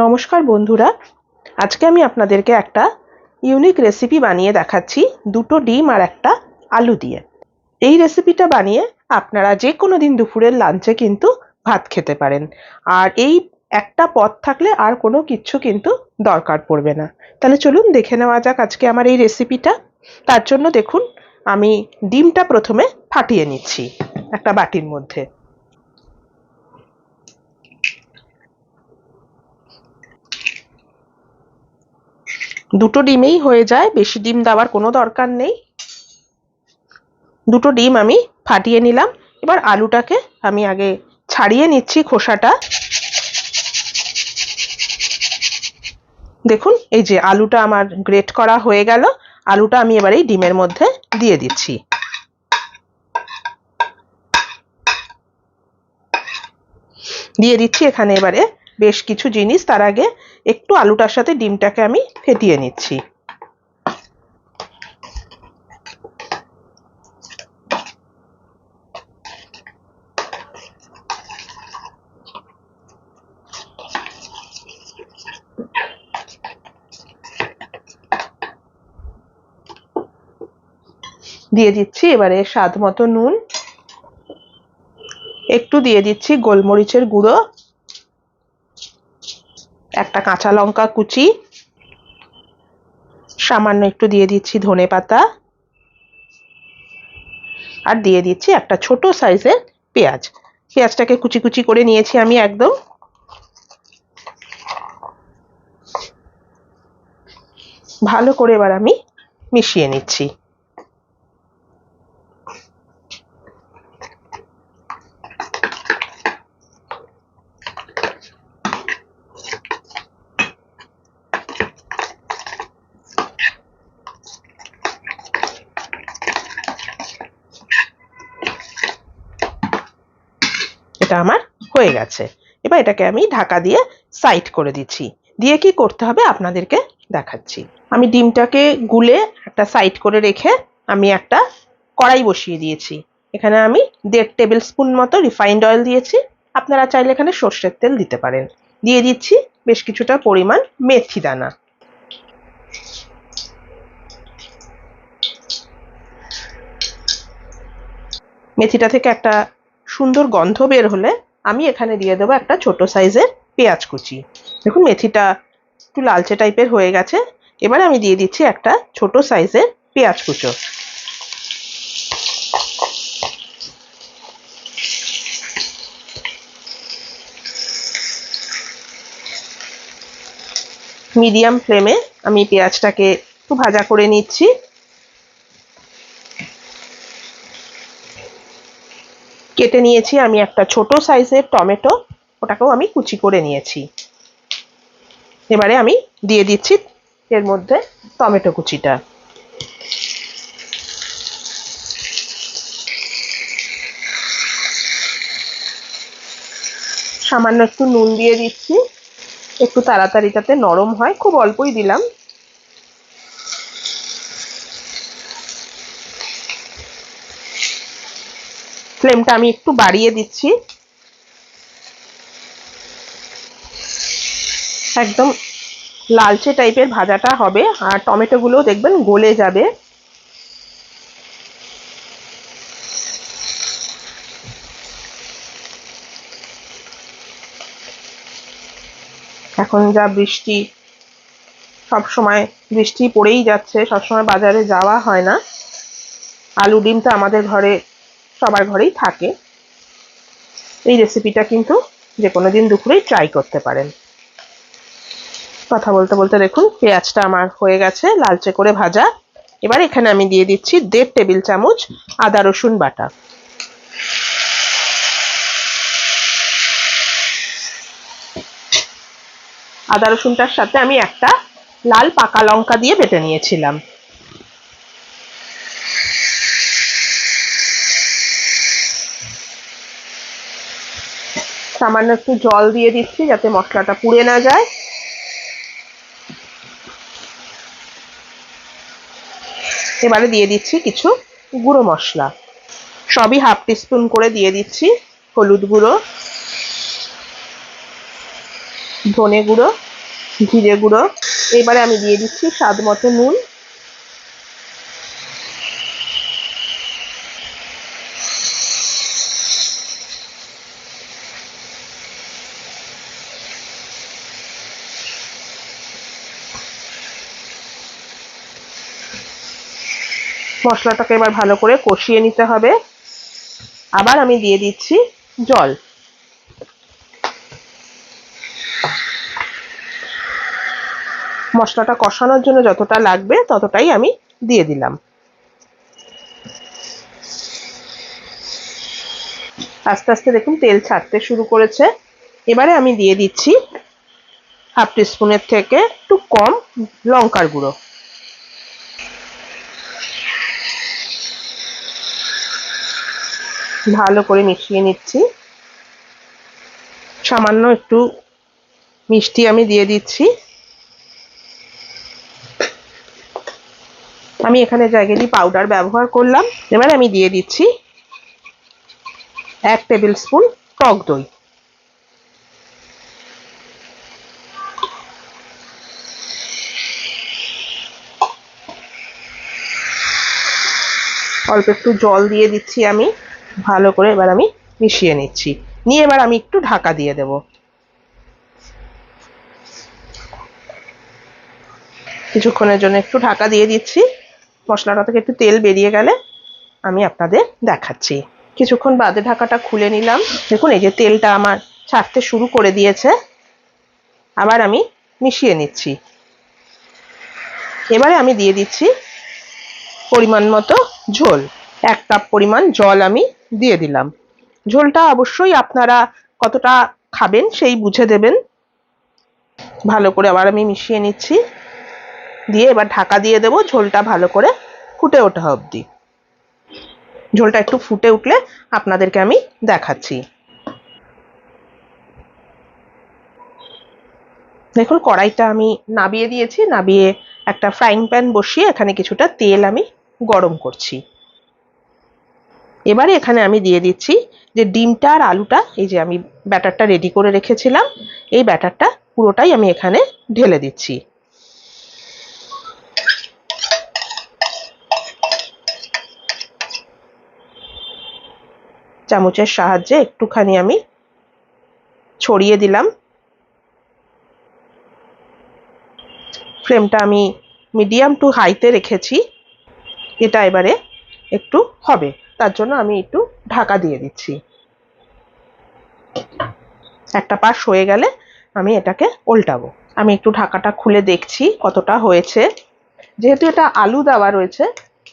নমস্কার বন্ধুরা, আজকে আমি আপনাদেরকে একটা ইউনিক রেসিপি বানিয়ে দেখাচ্ছি দুটো ডিম আর একটা আলু দিয়ে। এই রেসিপিটা বানিয়ে আপনারা যে কোনো দিন দুপুরের লাঞ্চে কিন্তু ভাত খেতে পারেন। আর এই একটা পদ থাকলে আর কোনো কিচ্ছু কিন্তু দরকার পড়বে না। তাহলে চলুন দেখে নেওয়া যাক আজকে আমার এই রেসিপিটা। তার জন্য দেখুন, আমি ডিমটা প্রথমে ফাটিয়ে নিচ্ছি একটা বাটির মধ্যে। দুটো ডিমেই হয়ে যায়, বেশি ডিম দেওয়ার কোনো দরকার নেই। দুটো ডিম আমি ফাটিয়ে নিলাম। এবার আলুটাকে আমি আগে ছাড়িয়ে নিচ্ছি খোসাটা। দেখুন, এই যে আলুটা আমার গ্রেট করা হয়ে গেল। আলুটা আমি এবার এই ডিমের মধ্যে দিয়ে দিচ্ছি। দিয়ে দিচ্ছি এখানে এবারে বেশ কিছু জিনিস। তার আগে একটু আলুটার সাথে ডিমটাকে আমি ফেটিয়ে নিচ্ছি। দিয়ে দিচ্ছি এবারে স্বাদ মতো নুন, একটু দিয়ে দিচ্ছি গোলমরিচের গুঁড়ো, একটা কাঁচা লঙ্কা কুচি, সামান্য একটু দিয়ে দিচ্ছি ধনেপাতা, আর দিয়ে দিচ্ছি একটা ছোট সাইজের পেঁয়াজ। পেঁয়াজটাকে কুচি কুচি করে নিয়েছি আমি একদম। ভালো করে এবার আমি মিশিয়ে নিচ্ছি। এটা আমার হয়ে গেছে। এবার এটাকে আমি ঢাকা দিয়ে সাইড করে দিচ্ছি। দিয়ে কি করতে হবে আপনাদেরকে দেখাচ্ছি। আমি ডিমটাকে গুলে একটা সাইড করে রেখে আমি একটা কড়াই বসিয়ে দিয়েছি। এখানে আমি 1.5 টেবিল স্পুন মতো রিফাইন্ড অয়েল দিয়েছি। আপনারা চাইলে এখানে সর্ষের তেল দিতে পারেন। দিয়ে দিচ্ছি বেশ কিছুটা পরিমাণ মেথি দানা। মেথিটা থেকে একটা সুন্দর গন্ধ বের হলে আমি এখানে দিয়ে দেবো একটা ছোট সাইজের পেঁয়াজ কুচি। দেখুন, মেথিটা একটু লালচে টাইপের হয়ে গেছে। এবার আমি দিয়ে দিচ্ছি একটা ছোট সাইজের পেঁয়াজ কুচো। মিডিয়াম ফ্লেমে আমি পেঁয়াজটাকে একটু ভাজা করে নিচ্ছি। কেটে নিয়েছি আমি একটা ছোট সাইজের টমেটো, ওটাকেও আমি কুচি করে নিয়েছি। এবারে আমি দিয়ে দিচ্ছি এর মধ্যে টমেটো কুচিটা। সামান্য একটু নুন দিয়ে দিচ্ছি, একটু তাড়াতাড়ি যাতে নরম হয়, খুব অল্পই দিলাম। ফ্লেমটা আমি একটু বাড়িয়ে দিচ্ছি। একদম লালচে টাইপের ভাজাটা হবে, আর টমেটোগুলো দেখবেন গলে যাবে। এখন যা বৃষ্টি, সব সময় বৃষ্টি পড়েই যাচ্ছে, সবসময় বাজারে যাওয়া হয় না। আলু ডিমটা আমাদের ঘরে সবার ঘরেই থাকে। এই রেসিপিটা কিন্তু যে কোনো দিন দুপুরেই ট্রাই করতে পারেন। কথা বলতে বলতে দেখুন পেঁয়াজটা আমার হয়ে গেছে লালচে করে ভাজা। এবার এখানে আমি দিয়ে দিচ্ছি 1.5 টেবিল চামচ আদা রসুন বাটা। আদা রসুনটার সাথে আমি একটা লাল পাকা লঙ্কা দিয়ে বেটে নিয়েছিলাম। সামান্য একটু জল দিয়ে দিচ্ছি যাতে মশলাটা পুড়ে না যায়। এবারে দিয়ে দিচ্ছি কিছু গুঁড়ো মশলা, সবই হাফ টিস্পুন করে দিয়ে দিচ্ছি। হলুদ গুঁড়ো, ধনে গুঁড়ো, জিরে গুঁড়ো। এবারে আমি দিয়ে দিচ্ছি স্বাদ মতো নুন। মশলাটাকে এবার ভালো করে কষিয়ে নিতে হবে। আবার আমি দিয়ে দিচ্ছি জল। মশলাটা কষানোর জন্য যতটা লাগবে ততটাই আমি দিয়ে দিলাম। আস্তে আস্তে দেখুন তেল ছাড়তে শুরু করেছে। এবারে আমি দিয়ে দিচ্ছি হাফ টিস্পুনের থেকে একটু কম লঙ্কার গুঁড়ো। ভালো করে মিশিয়ে নিচ্ছি। সামান্য একটু মিষ্টি আমি দিয়ে দিচ্ছি। আমি এখানে জায়গরি পাউডার ব্যবহার করলাম। এবার আমি দিয়ে দিচ্ছি 1 টেবিল স্পুন টক দই। অল্প একটু জল দিয়ে দিচ্ছি আমি। ভালো করে এবার আমি মিশিয়ে নিচ্ছি। নিয়ে এবার আমি একটু ঢাকা দিয়ে দেব। কিছুক্ষণের জন্য একটু ঢাকা দিয়ে দিচ্ছি। মশলাটা থেকে একটু তেল বেরিয়ে গেলে আমি আপনাদের দেখাচ্ছি। কিছুক্ষণ বাদে ঢাকাটা খুলে নিলাম। দেখুন এই যে তেলটা আমার ছাড়তে শুরু করে দিয়েছে। আবার আমি মিশিয়ে নিচ্ছি। এবারে আমি দিয়ে দিচ্ছি পরিমাণ মতো ঝোল। 1 কাপ পরিমাণ জল আমি দিয়ে দিলাম। ঝোলটা অবশ্যই আপনারা কতটা খাবেন সেই বুঝে দেবেন। ভালো করে আবার আমি মিশিয়ে নিচ্ছি। দিয়ে এবার ঢাকা দিয়ে দেবো ঝোলটা ভালো করে ফুটে ওঠা অবধি। ঝোলটা একটু ফুটে উঠলে আপনাদেরকে আমি দেখাচ্ছি। দেখুন কড়াইটা আমি নাবিয়ে দিয়েছি। নাবিয়ে একটা ফ্রাইং প্যান বসিয়ে এখানে কিছুটা তেল আমি গরম করছি। এবারে এখানে আমি দিয়ে দিচ্ছি যে ডিমটা আর আলুটা, এই যে আমি ব্যাটারটা রেডি করে রেখেছিলাম, এই ব্যাটারটা পুরোটাই আমি এখানে ঢেলে দিচ্ছি। চামচের সাহায্যে একটুখানি আমি ছড়িয়ে দিলাম। ফ্লেমটা আমি মিডিয়াম টু হাইতে রেখেছি। এটা এবারে একটু হবে, তার জন্য আমি একটু ঢাকা দিয়ে দিচ্ছি। একটা পাশ হয়ে গেলে আমি এটাকে উল্টাবো। আমি একটু ঢাকাটা খুলে দেখছি কতটা হয়েছে। যেহেতু এটা আলু দেওয়া রয়েছে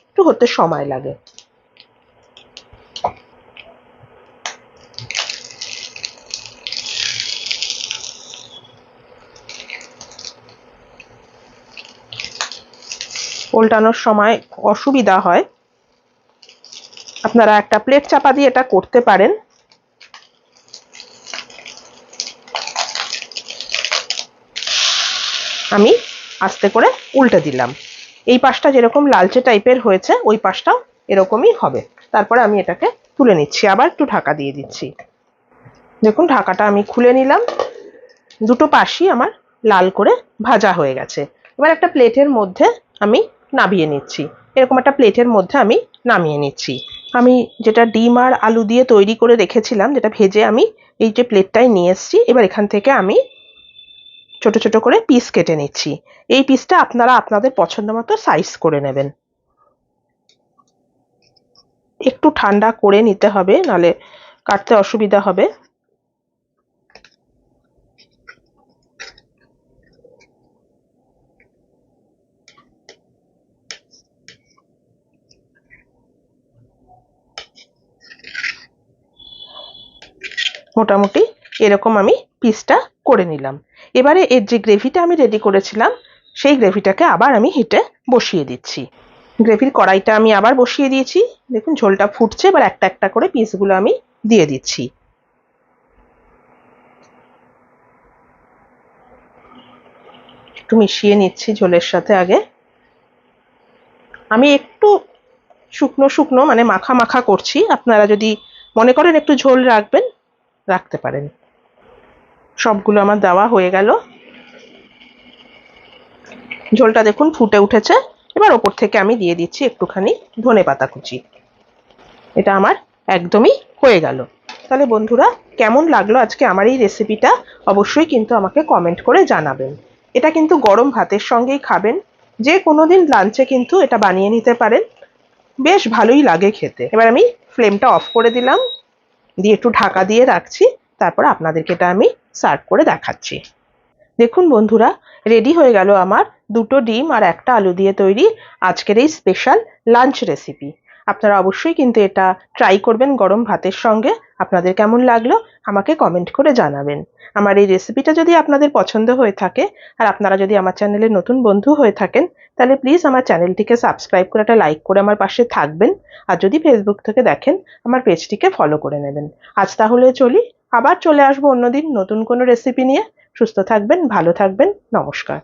একটু হতে সময় লাগে। উল্টানোর সময় অসুবিধা হয়, আপনারা একটা প্লেট চাপা দিয়ে এটা করতে পারেন। আমি আস্তে করে উল্টে দিলাম। এই পাশটা যেরকম লালচে টাইপের হয়েছে ওই পাশটাও এরকমই হবে। তারপরে আমি এটাকে তুলে নিচ্ছি। আবার একটু ঢাকা দিয়ে দিচ্ছি। দেখুন ঢাকাটা আমি খুলে নিলাম। দুটো পাশই আমার লাল করে ভাজা হয়ে গেছে। এবার একটা প্লেটের মধ্যে আমি নামিয়ে নিচ্ছি। এরকম একটা প্লেটের মধ্যে আমি নামিয়ে নিচ্ছি। আমি যেটা ডিম আর আলু দিয়ে তৈরি করে রেখেছিলাম, যেটা ভেজে আমি এই যে প্লেটটায় নিয়ে এসেছি, এবার এখান থেকে আমি ছোট ছোট করে পিস কেটে নিচ্ছি। এই পিসটা আপনারা আপনাদের পছন্দ মতো সাইজ করে নেবেন। একটু ঠান্ডা করে নিতে হবে, নাহলে কাটতে অসুবিধা হবে। মোটামুটি এরকম আমি পিসটা করে নিলাম। এবারে এর যে গ্রেভিটা আমি রেডি করেছিলাম সেই গ্রেভিটাকে আবার আমি হিটে বসিয়ে দিচ্ছি। গ্রেভির কড়াইটা আমি আবার বসিয়ে দিয়েছি। দেখুন ঝোলটা ফুটছে। এবার একটা একটা করে পিসগুলো আমি দিয়ে দিচ্ছি। একটু মিশিয়ে নিচ্ছি ঝোলের সাথে। আগে আমি একটু শুকনো শুকনো মানে মাখা মাখা করছি। আপনারা যদি মনে করেন একটু ঝোল রাখবেন রাখতে পারেন। সবগুলো আমার দেওয়া হয়ে গেল। ঝোলটা দেখুন ফুটে উঠেছে। এবার ওপর থেকে আমি দিয়ে দিচ্ছি একটুখানি ধনেপাতা কুচি। এটা আমার একদমই হয়ে গেল। তাহলে বন্ধুরা, কেমন লাগলো আজকে আমার এই রেসিপিটা অবশ্যই কিন্তু আমাকে কমেন্ট করে জানাবেন। এটা কিন্তু গরম ভাতের সঙ্গেই খাবেন, যে কোনো দিন লাঞ্চে কিন্তু এটা বানিয়ে নিতে পারেন, বেশ ভালোই লাগে খেতে। এবার আমি ফ্লেমটা অফ করে দিলাম, দিয়ে একটু ঢাকা দিয়ে রাখছি, তারপর আপনাদেরকে এটা আমি সার্ভ করে দেখাচ্ছি। দেখুন বন্ধুরা, রেডি হয়ে গেল আমার দুটো ডিম আর একটা আলু দিয়ে তৈরি আজকের এই স্পেশাল লাঞ্চ রেসিপি। আপনারা অবশ্যই কিন্তু এটা ট্রাই করবেন গরম ভাতের সঙ্গে। আপনাদের কেমন লাগলো আমাকে কমেন্ট করে জানাবেন। আমার এই রেসিপিটা যদি আপনাদের পছন্দ হয়ে থাকে, আর আপনারা যদি আমার চ্যানেলের নতুন বন্ধু হয়ে থাকেন, তাহলে প্লিজ আমার চ্যানেলটিকে সাবস্ক্রাইব করে একটা লাইক করে আমার পাশে থাকবেন। আর যদি ফেসবুক থেকে দেখেন, আমার পেজটিকে ফলো করে নেবেন। আজ তাহলে চলি, আবার চলে আসবো অন্যদিন নতুন কোনো রেসিপি নিয়ে। সুস্থ থাকবেন, ভালো থাকবেন, নমস্কার।